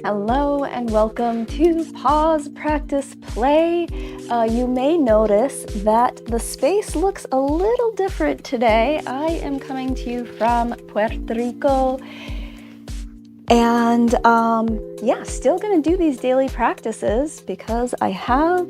Hello and welcome to Pause, Practice, Play. You may notice that the space looks a little different today. I am coming to you from Puerto Rico and still gonna do these daily practices because I have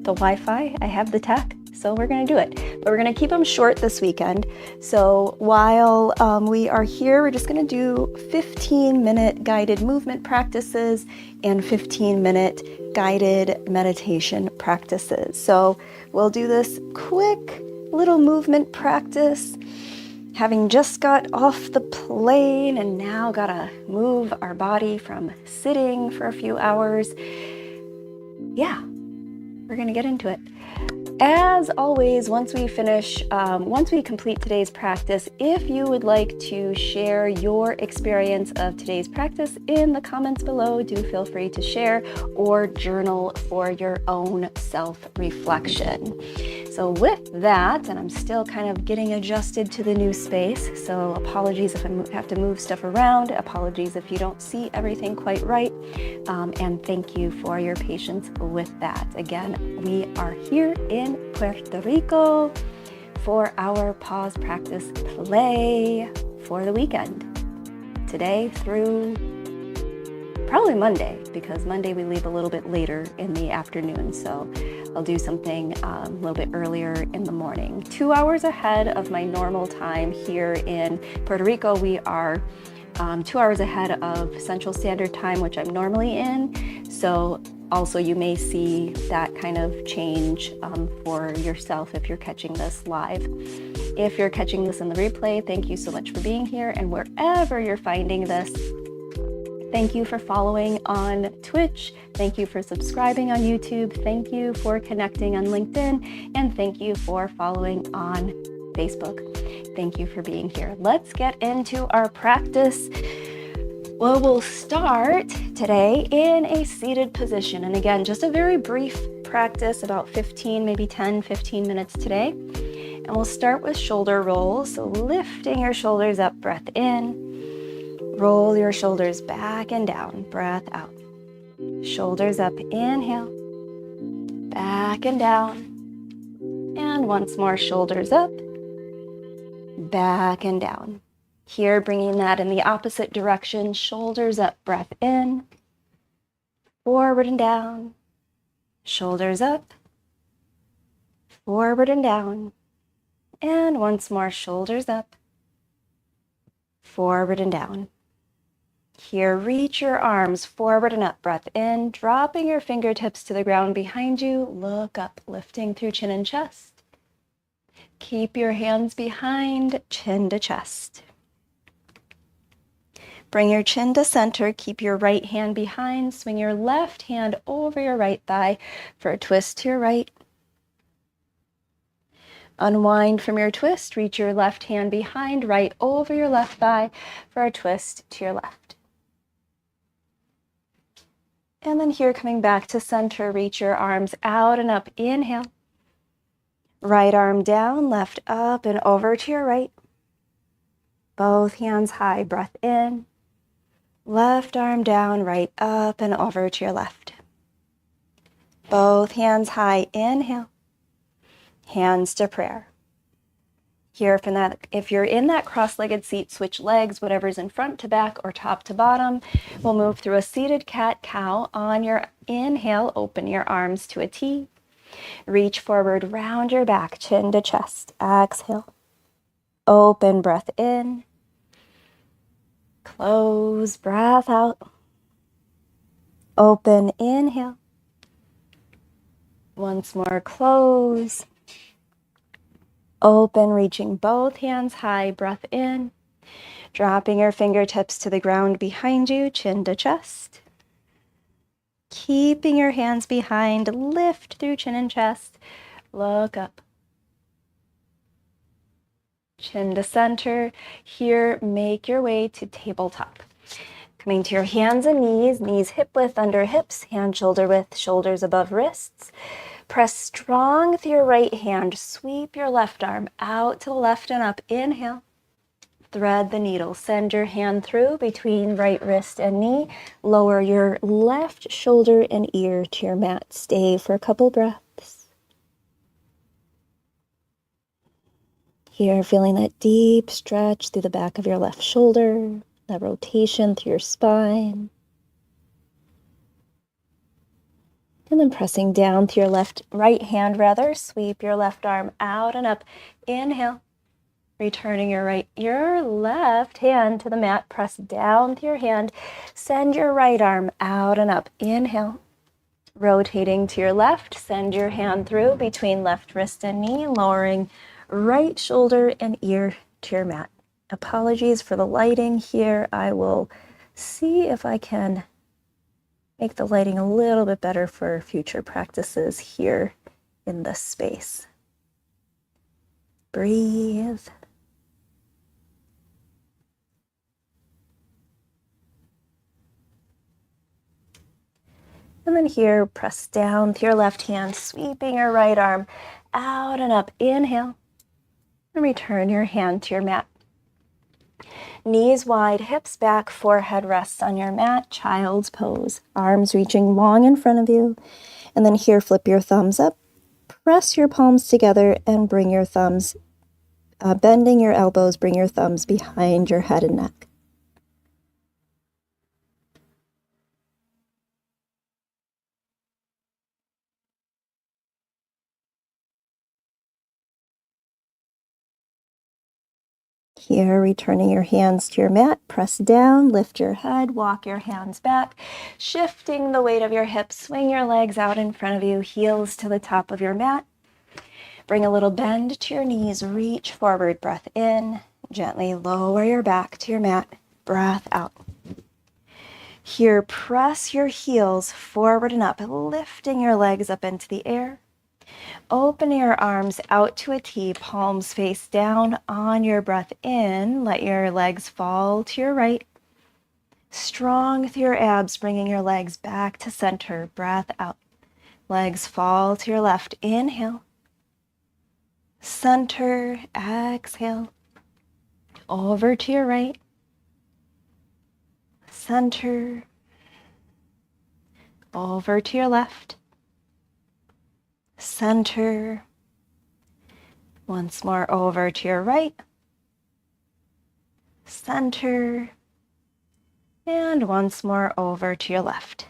the Wi-Fi, I have the tech, so we're gonna do it. But we're gonna keep them short this weekend. So while we are here, we're just gonna do 15-minute guided movement practices and 15-minute guided meditation practices. So we'll do this quick little movement practice, having just got off the plane and now gotta move our body from sitting for a few hours. Yeah, we're gonna get into it. As always, once we complete today's practice, if you would like to share your experience of today's practice in the comments below, do feel free to share or journal for your own self-reflection. So with that, and I'm still kind of getting adjusted to the new space, so apologies if I have to move stuff around, apologies if you don't see everything quite right, and thank you for your patience with that. Again, we are here in Puerto Rico for our pause, practice, play for the weekend. Today through probably Monday, because Monday we leave a little bit later in the afternoon, so I'll do something a little bit earlier in the morning. 2 hours ahead of my normal time here in Puerto Rico. We are 2 hours ahead of Central Standard Time, which I'm normally in. So also you may see that kind of change for yourself if you're catching this live. If you're catching this in the replay, thank you so much for being here. And wherever you're finding this, thank you for following on Twitch. Thank you for subscribing on YouTube. Thank you for connecting on LinkedIn. And thank you for following on Facebook. Thank you for being here. Let's get into our practice. Well, we'll start today in a seated position. And again, just a very brief practice, about 15, maybe 10, 15 minutes today. And we'll start with shoulder rolls. So lifting your shoulders up, breath in. Roll your shoulders back and down, breath out. Shoulders up, inhale. Back and down. And once more, shoulders up. Back and down. Here, bringing that in the opposite direction, shoulders up, breath in, forward and down, shoulders up, forward and down, and once more, shoulders up, forward and down. Here, reach your arms forward and up, breath in, dropping your fingertips to the ground behind you, look up, lifting through chin and chest. Keep your hands behind, chin to chest. Bring your chin to center, keep your right hand behind, swing your left hand over your right thigh for a twist to your right. Unwind from your twist, reach your left hand behind, right over your left thigh for a twist to your left. And then here, coming back to center, reach your arms out and up, inhale. Right arm down, left up and over to your right. Both hands high, breath in. Left arm down, right up and over to your left. Both hands high, inhale. Hands to prayer. Here, if you're in that cross-legged seat, switch legs, whatever's in front to back or top to bottom. We'll move through a seated cat-cow. On your inhale, open your arms to a T. Reach forward, round your back, chin to chest. Exhale. Open, breath in. Close, breath out. Open, inhale. Once more, close. Open, reaching both hands high, breath in. Dropping your fingertips to the ground behind you, chin to chest. Keeping your hands behind, lift through chin and chest. Look up. Chin to center. Here, make your way to tabletop. Coming to your hands and knees hip width under hips, hand shoulder width, shoulders above wrists. Press strong with your right hand. Sweep your left arm out to the left and up. Inhale. Thread the needle. Send your hand through between right wrist and knee. Lower your left shoulder and ear to your mat. Stay for a couple breaths. Here, feeling that deep stretch through the back of your left shoulder, that rotation through your spine. And then pressing down to your right hand rather. Sweep your left arm out and up. Inhale. Returning your left hand to the mat. Press down to your hand. Send your right arm out and up. Inhale. Rotating to your left. Send your hand through between left wrist and knee. Lowering right shoulder and ear to your mat. Apologies for the lighting here. I will see if I can make the lighting a little bit better for future practices here in this space. Breathe. And then here, press down to your left hand, sweeping your right arm out and up. Inhale. And return your hand to your mat. Knees wide, hips back, forehead rests on your mat. Child's pose. Arms reaching long in front of you. And then here, flip your thumbs up. Press your palms together and bring your thumbs, bending your elbows, bring your thumbs behind your head and neck. Here, returning your hands to your mat, press down, lift your head, walk your hands back, shifting the weight of your hips, swing your legs out in front of you, heels to the top of your mat. Bring a little bend to your knees, reach forward, breath in, gently lower your back to your mat, breath out. Here, press your heels forward and up, lifting your legs up into the air. Open your arms out to a T, palms face down. On your breath in, let your legs fall to your right. Strong through your abs, bringing your legs back to center. Breath out. Legs fall to your left. Inhale. Center. Exhale. Over to your right. Center. Over to your left. Center. Once more over to your right. Center. And once more over to your left.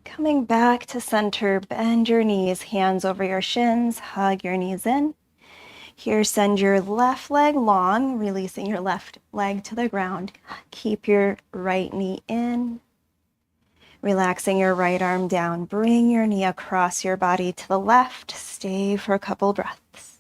Coming back to center, bend your knees, hands over your shins, hug your knees in. Here, send your left leg long, releasing your left leg to the ground. Keep your right knee in. Relaxing your right arm down, bring your knee across your body to the left. Stay for a couple breaths.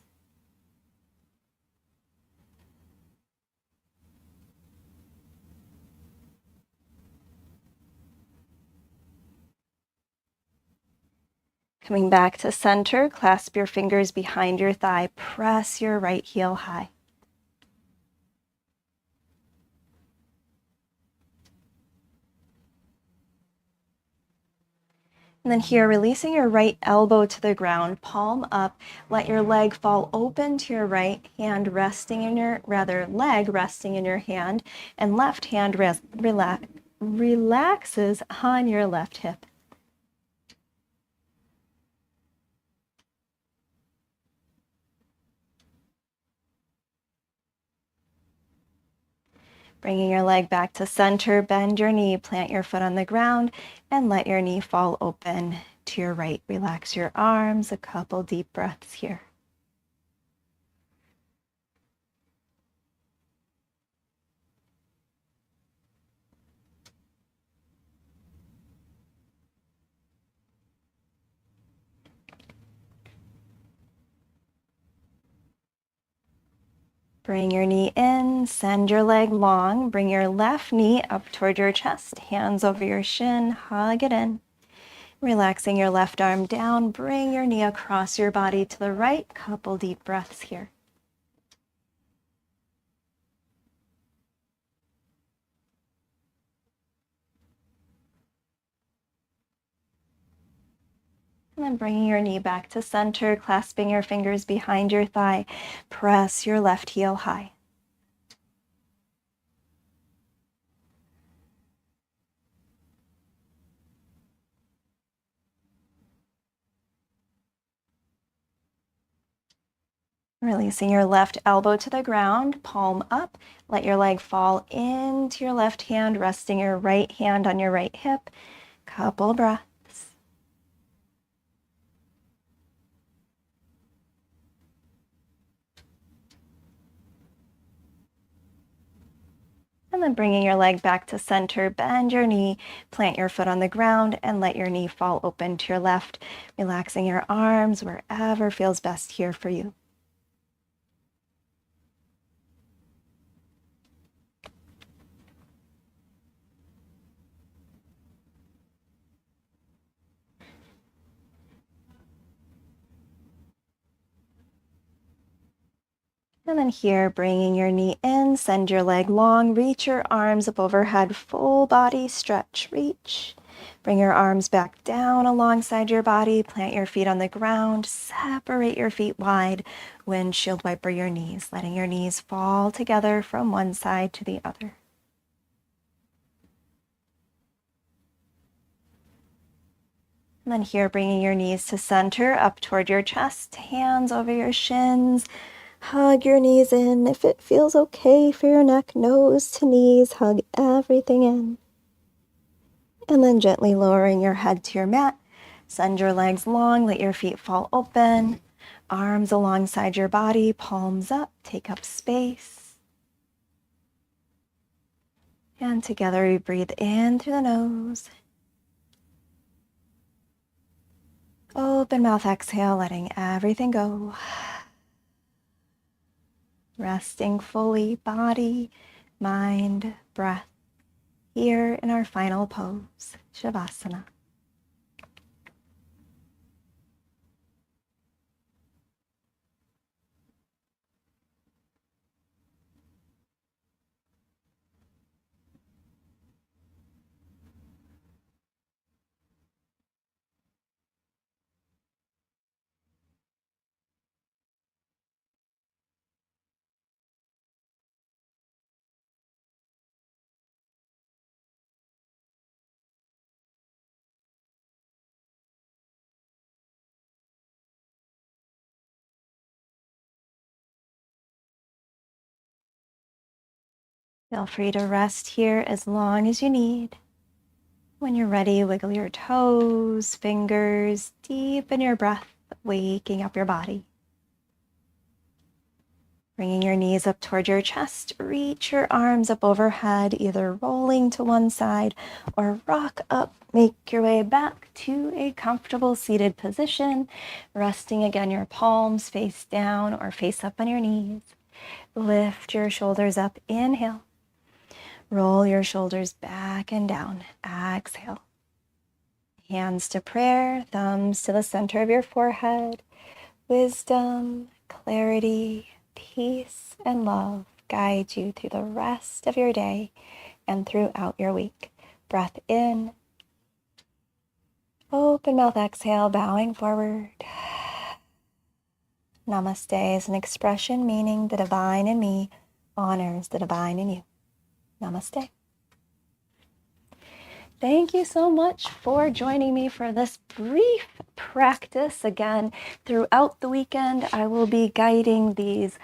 Coming back to center, clasp your fingers behind your thigh, press your right heel high. And then here, releasing your right elbow to the ground, palm up, let your leg fall open to your right, leg resting in your hand, and left hand relaxes on your left hip. Bringing your leg back to center, bend your knee, plant your foot on the ground, and let your knee fall open to your right. Relax your arms, a couple deep breaths here. Bring your knee in, send your leg long, bring your left knee up toward your chest, hands over your shin, hug it in. Relaxing your left arm down, bring your knee across your body to the right, couple deep breaths here. And then bringing your knee back to center, clasping your fingers behind your thigh, press your left heel high. Releasing your left elbow to the ground, palm up. Let your leg fall into your left hand, resting your right hand on your right hip. Couple breaths. And then bringing your leg back to center, bend your knee, plant your foot on the ground, and let your knee fall open to your left, relaxing your arms wherever feels best here for you. And then here, bringing your knee in, send your leg long, reach your arms up overhead, full body stretch, reach. Bring your arms back down alongside your body, plant your feet on the ground, separate your feet wide, windshield wiper your knees, letting your knees fall together from one side to the other. And then here, bringing your knees to center, up toward your chest, hands over your shins. Hug your knees in. If it feels okay for your neck, nose to knees, hug everything in. And then gently lowering your head to your mat. Send your legs long, let your feet fall open. Arms alongside your body, palms up, take up space. And together we breathe in through the nose. Open mouth exhale, letting everything go. Resting fully, body, mind, breath, here in our final pose, Shavasana. Feel free to rest here as long as you need. When you're ready, wiggle your toes, fingers, deepen your breath, waking up your body. Bringing your knees up toward your chest, reach your arms up overhead, either rolling to one side or rock up. Make your way back to a comfortable seated position, resting again your palms face down or face up on your knees. Lift your shoulders up, inhale. Roll your shoulders back and down, exhale. Hands to prayer, thumbs to the center of your forehead. Wisdom, clarity, peace, and love guide you through the rest of your day and throughout your week. Breath in. Open mouth exhale, bowing forward. Namaste is an expression meaning the divine in me honors the divine in you. Namaste. Thank you so much for joining me for this brief practice. Again, throughout the weekend, I will be guiding these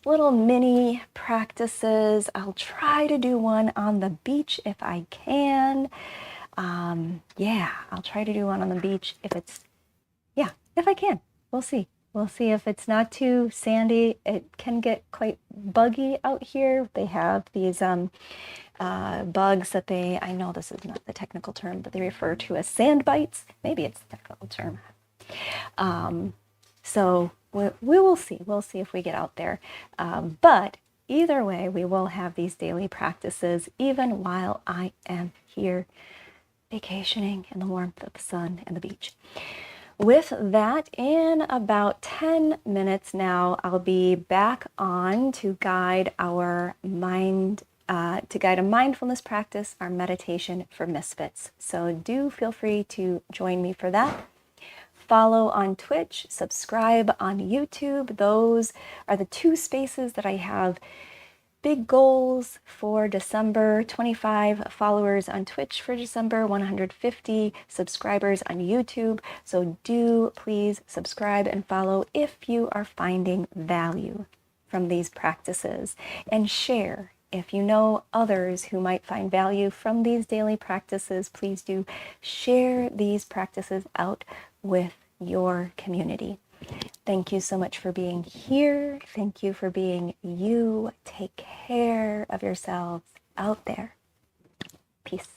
little mini practices. I'll try to do one on the beach if I can. I'll try to do one on the beach if I can. We'll see. We'll see if it's not too sandy. It can get quite buggy out here. They have these bugs that I know this is not the technical term, but they refer to as sand bites. Maybe it's the technical term. So we will see. We'll see if we get out there. But either way, we will have these daily practices even while I am here vacationing in the warmth of the sun and the beach. With that, in about 10 minutes now, I'll be back on to guide our mind, to guide a mindfulness practice, our meditation for misfits. So do feel free to join me for that. Follow on Twitch, subscribe on YouTube. Those are the two spaces that I have big goals for December: 25 followers on Twitch for December, 150 subscribers on YouTube. So do please subscribe and follow if you are finding value from these practices, and share. If you know others who might find value from these daily practices, please do share these practices out with your community. Thank you so much for being here. Thank you for being you. Take care of yourselves out there. Peace.